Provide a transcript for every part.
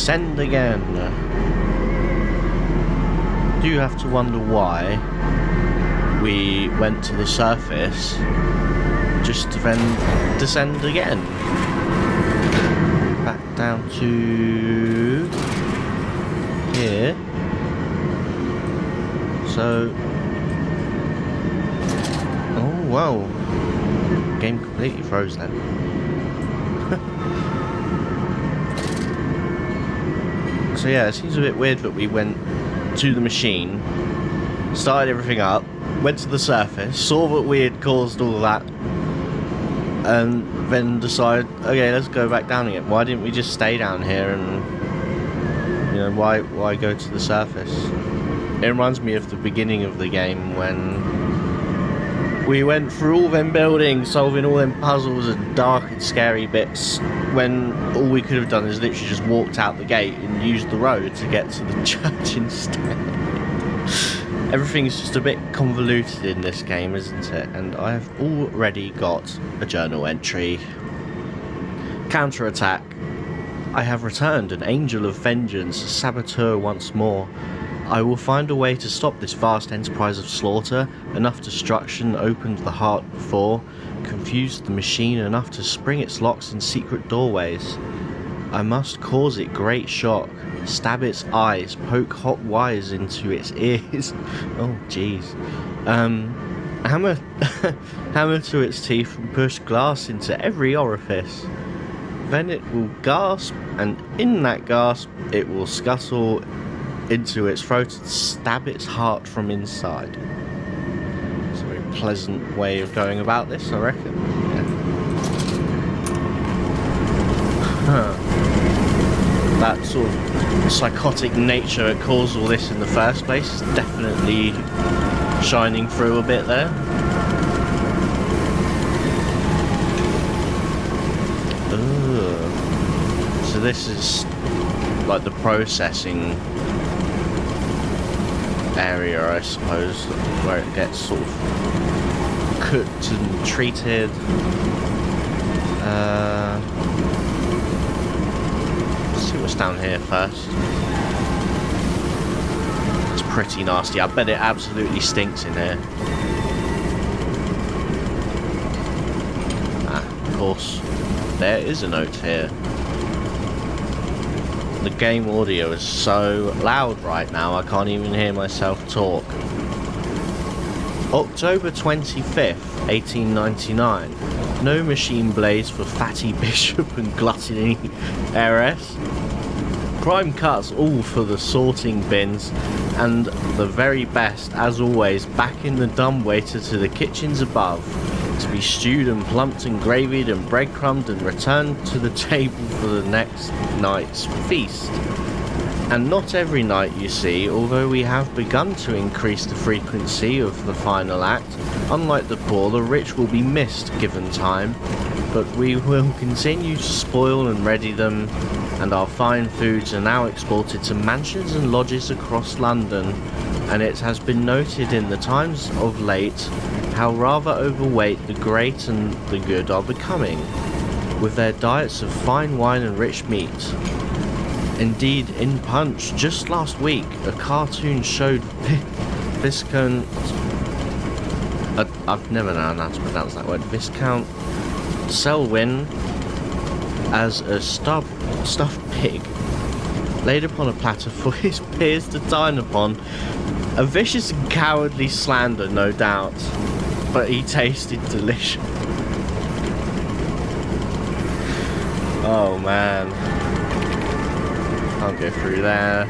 descend again. Do you have to wonder why we went to the surface just to then descend again? Back down to here. So, oh wow, game completely froze then. So yeah, it seems a bit weird that we went to the machine, started everything up, went to the surface, saw that we had caused all that, and then decided, okay, let's go back down again. Why didn't we just stay down here and, you know, why go to the surface? It reminds me of the beginning of the game when we went through all them buildings, solving all them puzzles and dark and scary bits, when all we could have done is literally just walked out the gate and used the road to get to the church instead. Everything's just a bit convoluted in this game, isn't it? And I have already got a journal entry. Counterattack. I have returned, an angel of vengeance, a saboteur once more. I will find a way to stop this vast enterprise of slaughter. Enough destruction opened the heart before, confused the machine enough to spring its locks in secret doorways. I must cause it great shock, stab its eyes, poke hot wires into its ears. Oh jeez. Hammer hammer to its teeth and push glass into every orifice. Then it will gasp, and in that gasp it will scuttle into its throat and stab its heart from inside. It's a very pleasant way of going about this, I reckon. Yeah. That sort of psychotic nature that caused all this in the first place is definitely shining through a bit there. Ugh. So this is like the processing area, I suppose, where it gets sort of cooked and treated. Let's see what's down here first. It's pretty nasty. I bet it absolutely stinks in here. Ah, of course, there is a note here. The game audio is so loud right now, I can't even hear myself talk. October 25th, 1899. No machine blades for Fatty Bishop and Gluttony Heiress. Prime cuts all for the sorting bins. And the very best, as always, back in the dumbwaiter to the kitchens above. To be stewed and plumped and gravied and breadcrumbed and returned to the table for the next night's feast. And not every night, you see, although we have begun to increase the frequency of the final act. Unlike the poor, the rich will be missed given time, but we will continue to spoil and ready them, and our fine foods are now exported to mansions and lodges across London, and it has been noted in the times of late how rather overweight the great and the good are becoming, with their diets of fine wine and rich meat. Indeed, in Punch, just last week, a cartoon showed Viscount... I've never known how to pronounce that word. Viscount Selwyn as a stuffed pig, laid upon a platter for his peers to dine upon. A vicious and cowardly slander, no doubt, but he tasted delicious. Oh man. Can't go through there.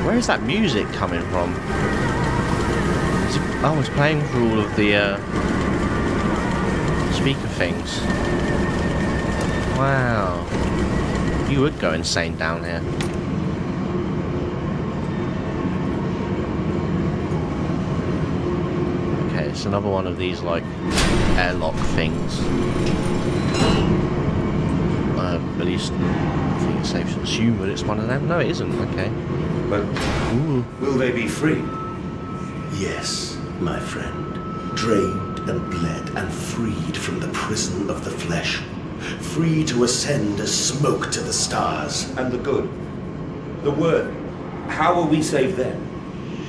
Where is that music coming from? Oh, it's playing through all of the speaker things. Wow. You would go insane down here. Okay, it's another one of these like airlock things. At least I think it's safe to assume that it's one of them. No, it isn't. Okay. Well, will they be free? Yes, my friend. Drained and bled and freed from the prison of the flesh. free to ascend as smoke to the stars. And the good, the worthy, how will we save them?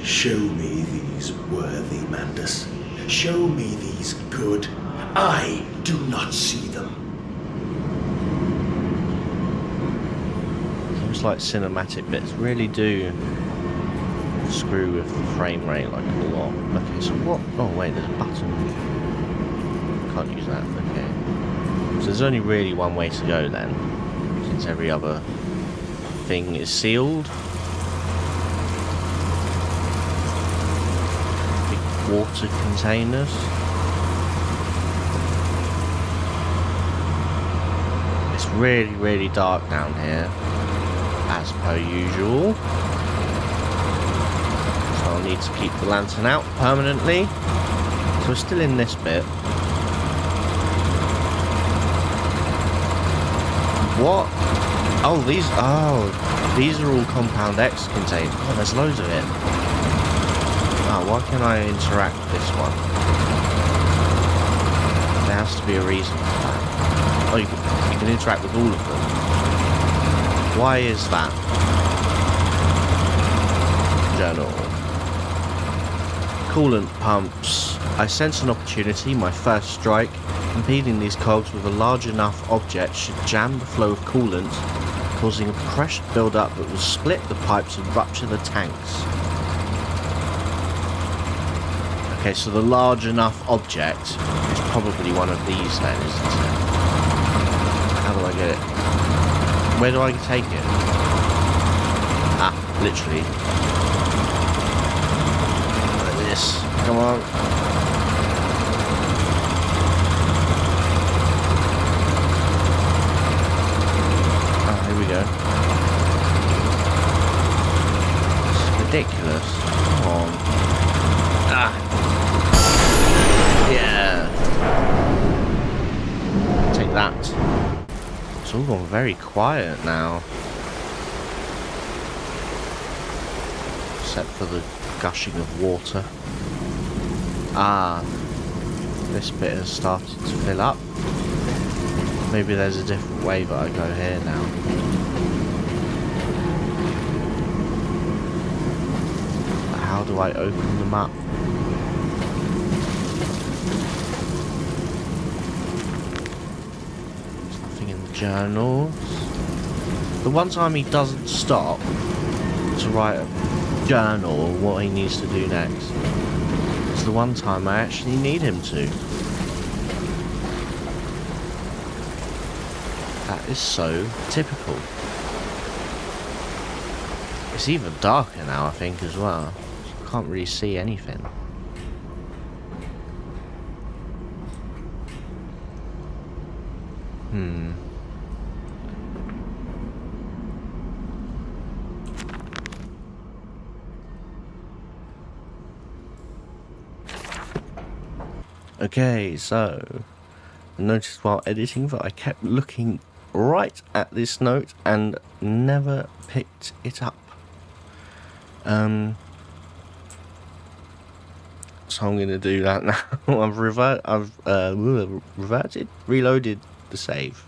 Show me these worthy, Mandus. Show me these good. I do not see them. Seems like cinematic bits really do screw with the frame rate like a lot. Okay, so what? Oh wait, there's a button. Can't use that. Okay. So there's only really one way to go then, since every other thing is sealed. Big water containers. It's really, really dark down here, as per usual. So I'll need to keep the lantern out permanently. So we're still in this bit. What? Oh, these are all Compound X contained. Oh, there's loads of it. Oh, why can't I interact with this one? There has to be a reason for that. Oh, you can interact with all of them. Why is that? Journal. Coolant pumps. I sense an opportunity, my first strike. Impeding these cogs with a large enough object should jam the flow of coolant, causing a pressure build-up that will split the pipes and rupture the tanks. Okay, so the large enough object is probably one of these then, isn't it? How do I get it? Where do I take it? Ah, literally. Like this. Come on. Go. It's ridiculous. Come on. Ah. Yeah. Take that. It's all gone very quiet now. Except for the gushing of water. Ah. This bit has started to fill up. Maybe there's a different way that I go here now. But how do I open them up? There's nothing in the journals. The one time he doesn't stop to write a journal or what he needs to do next, it's the one time I actually need him to. That is so typical. It's even darker now, I think, as well. I can't really see anything. Okay, so I noticed while editing that I kept looking right at this note and never picked it up. So I'm going to do that now. I've reloaded the save,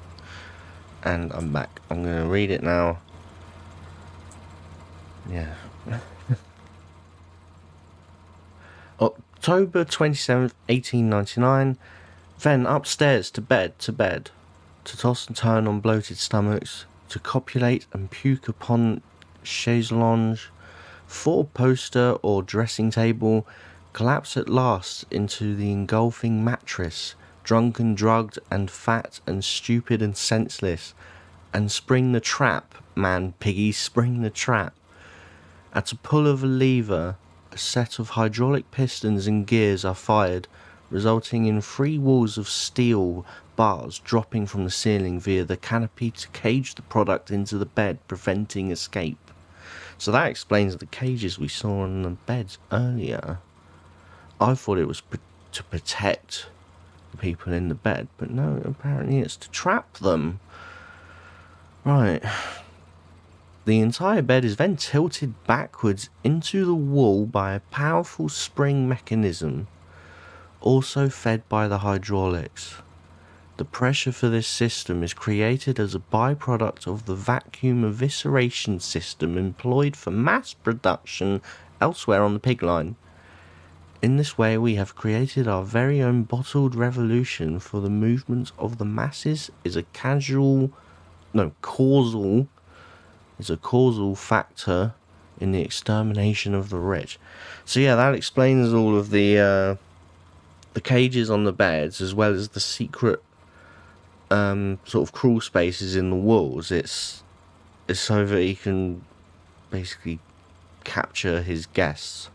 and I'm back. I'm going to read it now. Yeah. October 27th, 1899. Then upstairs to bed, to toss and turn on bloated stomachs, to copulate and puke upon chaise longue, four-poster or dressing table, collapse at last into the engulfing mattress, drunk and drugged and fat and stupid and senseless, and spring the trap, man piggy, spring the trap. At a pull of a lever, a set of hydraulic pistons and gears are fired, resulting in 3 walls of steel bars dropping from the ceiling via the canopy to cage the product into the bed, preventing escape. So that explains the cages we saw on the beds earlier. I thought it was to protect the people in the bed, but no, apparently it's to trap them. Right. The entire bed is then tilted backwards into the wall by a powerful spring mechanism, also fed by the hydraulics. The pressure for this system is created as a byproduct of the vacuum evisceration system employed for mass production elsewhere on the pig line. In this way, we have created our very own bottled revolution, for the movement of the masses is a causal factor in the extermination of the rich. So yeah, that explains all of the cages on the beds, as well as the secret sort of crawl spaces in the walls. It's so that he can basically capture his guests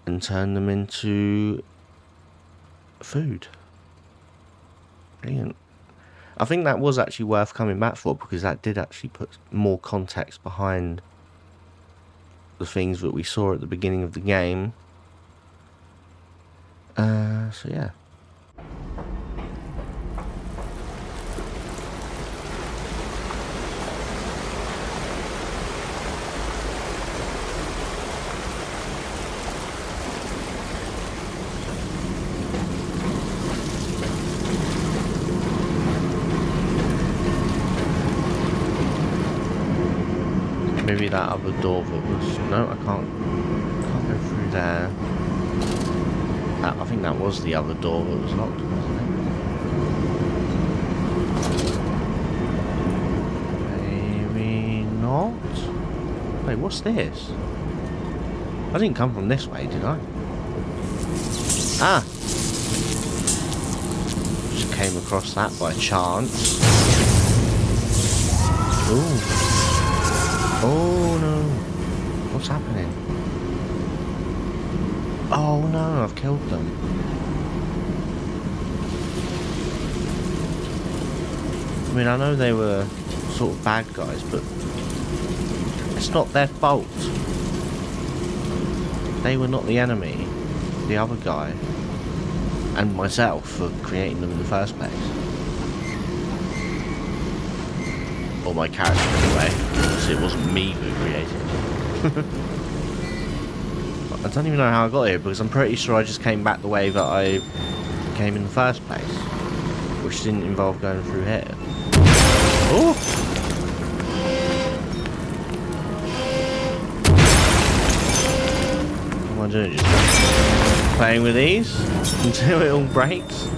and turn them into food. Brilliant. I think that was actually worth coming back for, because that did actually put more context behind the things that we saw at the beginning of the game. So yeah. Maybe that other door that was... No, I can't go through there. I think that was the other door that was locked, wasn't it? Maybe not. Wait, what's this? I didn't come from this way, did I? Ah! Just came across that by chance. Ooh. Oh no. What's happening? Oh no, I've killed them. I mean, I know they were sort of bad guys, but it's not their fault. They were not the enemy. The other guy and myself for creating them in the first place. Or my character anyway, because it wasn't me who created it. I don't even know how I got here, because I'm pretty sure I just came back the way that I came in the first place, which didn't involve going through here. Oh! What am I doing? Just playing with these until it all breaks?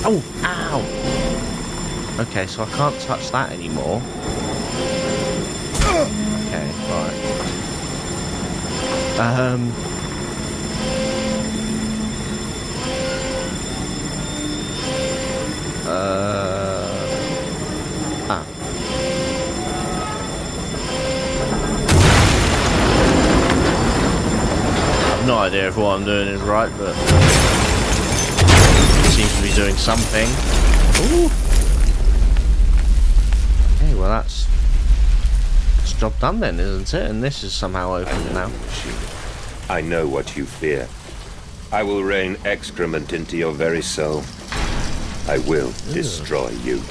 Oh, ow! Okay, so I can't touch that anymore. Okay, right. Ah. I've no idea if what I'm doing is right, but it seems to be doing something. Ooh. Okay, well that's job done then, isn't it? And this is somehow open now. I know what you fear. I will rain excrement into your very soul. I will destroy you.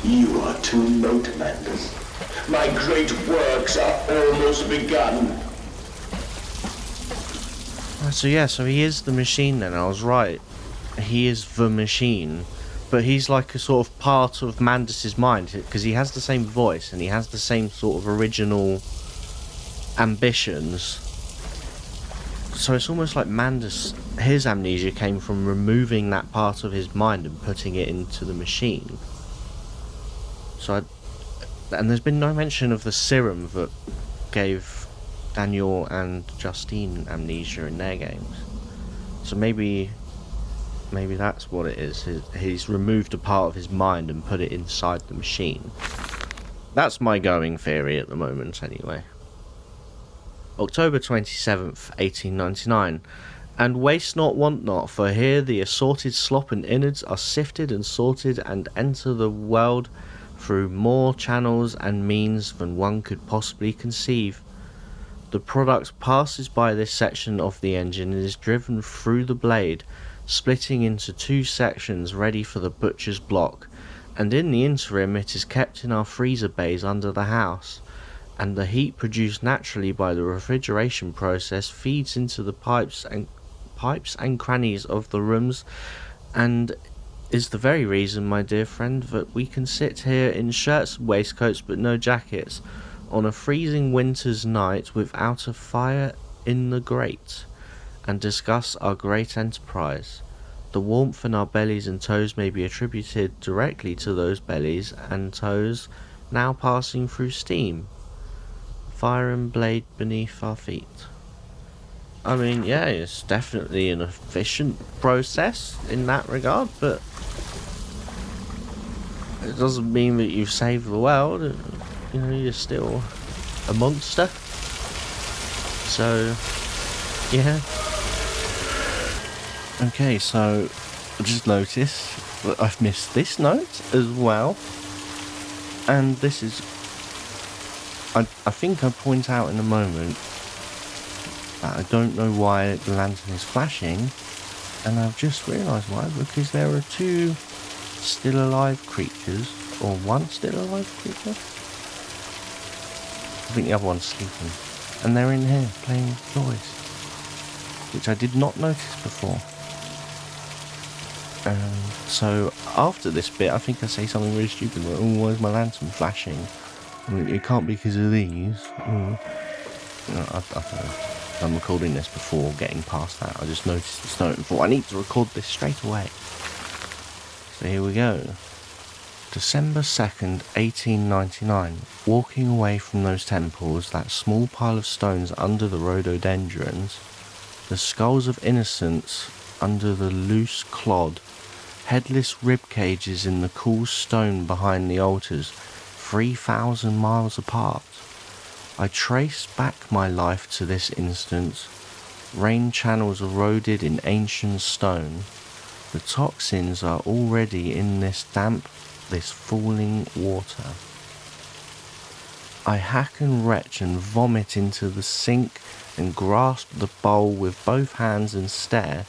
You are too late, Mandus. My great works are almost begun. So yeah, so he is the machine then. I was right. He is the machine. But he's like a sort of part of Mandus's mind, because he has the same voice and he has the same sort of original ambitions. So it's almost like Mandus, his amnesia came from removing that part of his mind and putting it into the machine. So and there's been no mention of the serum that gave Daniel and Justine amnesia in their games. So maybe that's what it is. He's removed a part of his mind and put it inside the machine. That's my going theory at the moment, anyway. October 27th, 1899. And waste not, want not, for here the assorted slop and innards are sifted and sorted and enter the world through more channels and means than one could possibly conceive. The product passes by this section of the engine and is driven through the blade, splitting into two sections ready for the butcher's block, and in the interim it is kept in our freezer bays under the house, and the heat produced naturally by the refrigeration process feeds into the pipes and crannies of the rooms, and is the very reason, my dear friend, that we can sit here in shirts and waistcoats but no jackets on a freezing winter's night without a fire in the grate, and discuss our great enterprise. The warmth in our bellies and toes may be attributed directly to those bellies and toes now passing through steam. Fire and blade beneath our feet. I mean, yeah, it's definitely an efficient process in that regard, but it doesn't mean that you've saved the world. You know, you're still a monster. So, yeah. Okay, so I just noticed that I've missed this note as well. And this is... I think I'll point out in a moment that I don't know why the lantern is flashing. And I've just realised why. Because there are two still alive creatures. Or one still alive creature. I think the other one's sleeping. And they're in here playing toys. Which I did not notice before. So after this bit, I think I say something really stupid like, oh, why is my lantern flashing? I mean, it can't be because of these. I don't know. I'm recording this before getting past that. I just noticed this note and thought I need to record this straight away. So here we go. December 2nd, 1899. Walking away from those temples, that small pile of stones under the rhododendrons, the skulls of innocents under the loose clod, headless rib cages in the cool stone behind the altars, 3,000 miles apart. I trace back my life to this instance. Rain channels eroded in ancient stone. The toxins are already in this damp, this falling water. I hack and retch and vomit into the sink and grasp the bowl with both hands and stare.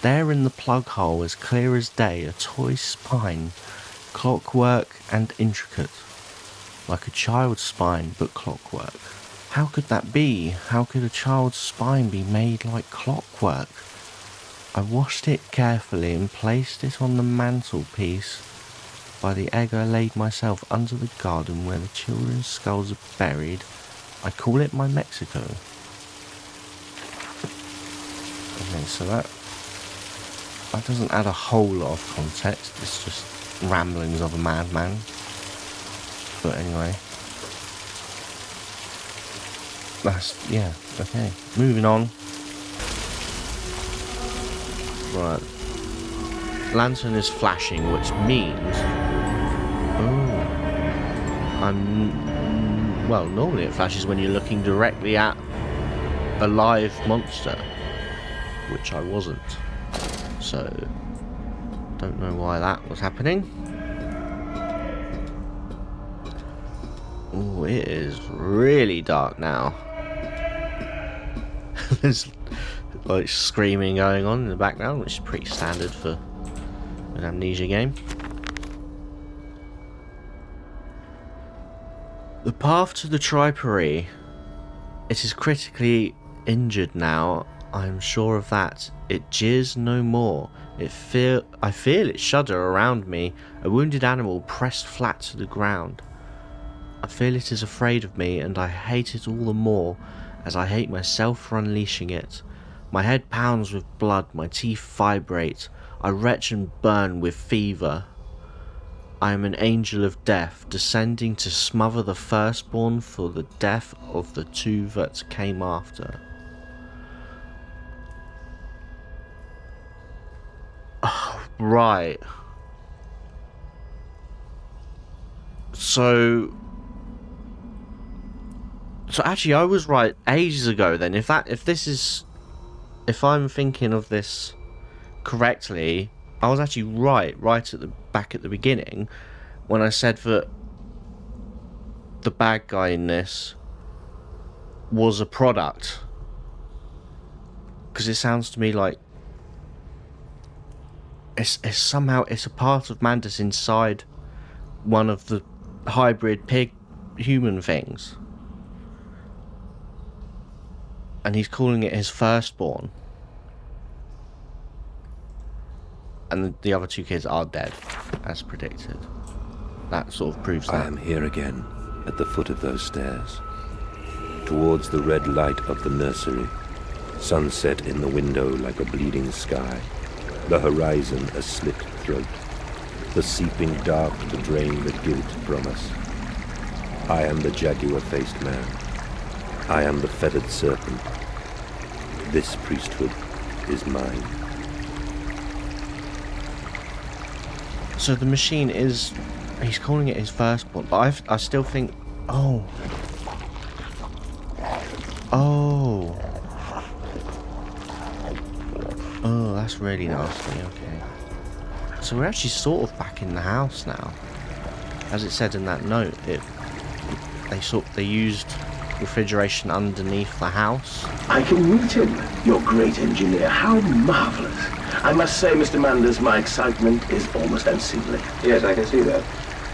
There in the plug hole, as clear as day, a toy spine, clockwork and intricate, like a child's spine, but clockwork. How could that be? How could a child's spine be made like clockwork? I washed it carefully and placed it on the mantelpiece by the egg I laid myself under the garden where the children's skulls are buried. I call it my Mexico. Okay, so that doesn't add a whole lot of context. It's just ramblings of a madman. But anyway. Yeah, okay. Moving on. Right. Lantern is flashing, which means... well, normally it flashes when you're looking directly at a live monster. Which I wasn't. So, don't know why that was happening. Oh, it is really dark now. There's like screaming going on in the background, which is pretty standard for an Amnesia game. The path to the Tripery. It is critically injured now. I am sure of that. It jeers no more. I feel it shudder around me, a wounded animal pressed flat to the ground. I feel it is afraid of me, and I hate it all the more, as I hate myself for unleashing it. My head pounds with blood, my teeth vibrate, I retch and burn with fever. I am an angel of death, descending to smother the firstborn for the death of the two that came after. Oh, right. So actually I was right ages ago then. If I'm thinking of this correctly, I was actually right at the back at the beginning when I said that the bad guy in this was a product. Because it sounds to me like it's somehow a part of Mantis inside one of the hybrid pig human things. And he's calling it his firstborn. And the other two kids are dead, as predicted. That sort of proves that. I am here again, at the foot of those stairs. Towards the red light of the nursery. Sunset in the window like a bleeding sky. The horizon a slit throat. The seeping dark to drain the guilt from us. I am the jaguar-faced man. I am the feathered serpent. This priesthood is mine. So the machine is... He's calling it his firstborn, but I still think... Oh. Oh. Oh, that's really nasty, okay. So we're actually sort of back in the house now. As it said in that note, they used refrigeration underneath the house. I can meet him, your great engineer. How marvelous. I must say, Mr. Manders, my excitement is almost unseemly. Yes, I can see that.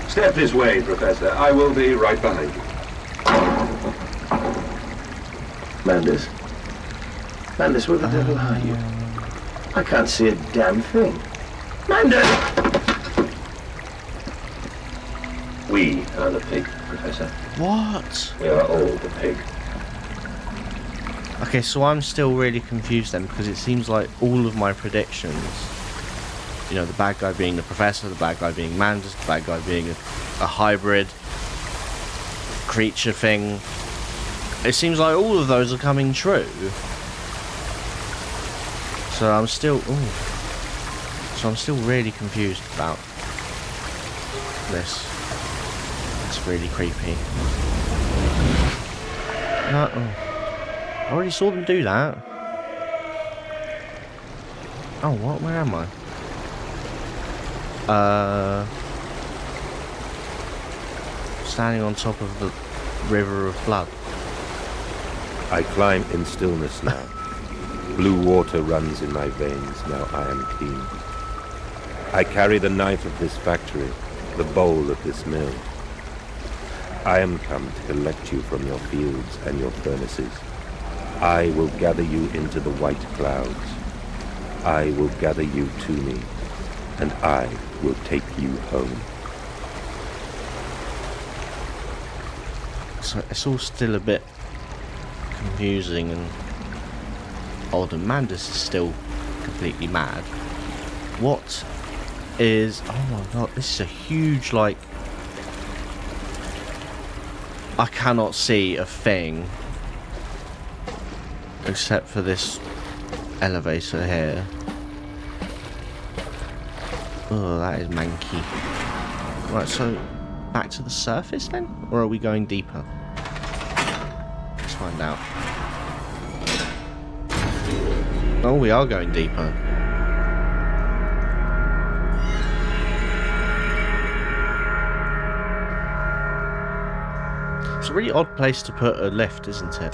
Step this way, Professor. I will be right behind you. Manders? Manders, where the devil are you? I can't see a damn thing. Manders! We are the pig, Professor. What? We are all the pig. Okay, so I'm still really confused then, because it seems like all of my predictions, you know, the bad guy being the Professor, the bad guy being Manders, the bad guy being a hybrid creature thing, it seems like all of those are coming true. So I'm still really confused about this. It's really creepy. No, I already saw them do that. Oh, what? Where am I? Standing on top of the river of blood. I climb in stillness now. Blue water runs in my veins, now I am clean. I carry the knife of this factory, the bowl of this mill. I am come to collect you from your fields and your furnaces. I will gather you into the white clouds. I will gather you to me, and I will take you home. So it's all still a bit confusing and odd, and Mandus is still completely mad. What is... Oh my god, this is a huge, like... I cannot see a thing except for this elevator here. Oh, that is manky. Right, so back to the surface then? Or are we going deeper? Let's find out. Oh, we are going deeper. It's a really odd place to put a lift, isn't it?